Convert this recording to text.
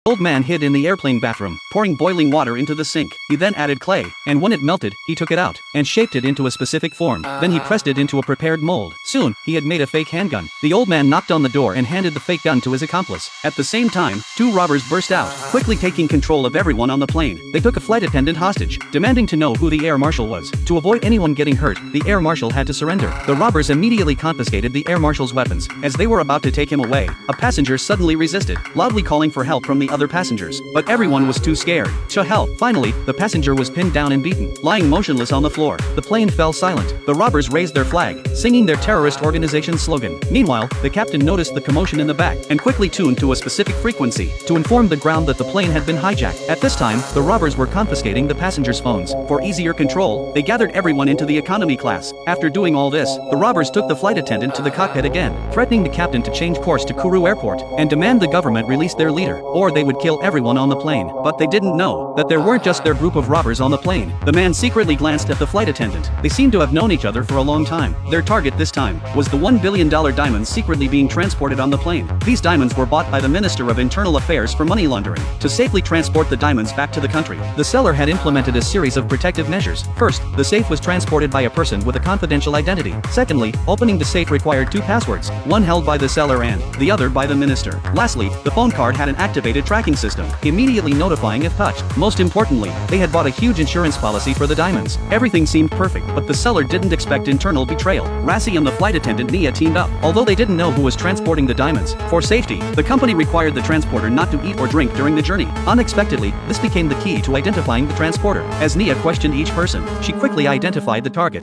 Old man hid in the airplane bathroom, pouring boiling water into the sink. He then added clay, and when it melted, he took it out and shaped it into a specific form. Then he pressed it into a prepared mold. Soon, he had made a fake handgun. The old man knocked on the door and handed the fake gun to his accomplice. At the same time, two robbers burst out, quickly taking control of everyone on the plane. They took a flight attendant hostage, demanding to know who the air marshal was. To avoid anyone getting hurt, the air marshal had to surrender. The robbers immediately confiscated the air marshal's weapons. As they were about to take him away, a passenger suddenly resisted, loudly calling for help from the other passengers. But everyone was too scared to help. Finally, the passenger was pinned down and beaten, lying motionless on the floor. The plane fell silent. The robbers raised their flag, singing their terrorist organization's slogan. Meanwhile, the captain noticed the commotion in the back and quickly tuned to a specific frequency to inform the ground that the plane had been hijacked. At this time, the robbers were confiscating the passengers' phones. For easier control, they gathered everyone into the economy class. After doing all this, the robbers took the flight attendant to the cockpit again, threatening the captain to change course to Kourou Airport and demand the government release their leader, or they would kill everyone on the plane. But they didn't know that there weren't just their group of robbers on the plane. The man secretly glanced at the flight attendant. They seemed to have known each other for a long time. Their target this time was the $1 billion diamonds secretly being transported on the plane. These diamonds were bought by the Minister of Internal Affairs for money laundering. To safely transport the diamonds back to the country, the seller had implemented a series of protective measures. First, the safe was transported by a person with a confidential identity. Secondly, opening the safe required two passwords, one held by the seller and the other by the minister. Lastly, the phone card had an activated tracking system, immediately notifying if touched. Most importantly, they had bought a huge insurance policy for the diamonds. Everything seemed perfect, but the seller didn't expect internal betrayal. Rassi and the flight attendant Nia teamed up. Although they didn't know who was transporting the diamonds, for safety, the company required the transporter not to eat or drink during the journey. Unexpectedly, this became the key to identifying the transporter. As Nia questioned each person, she quickly identified the target.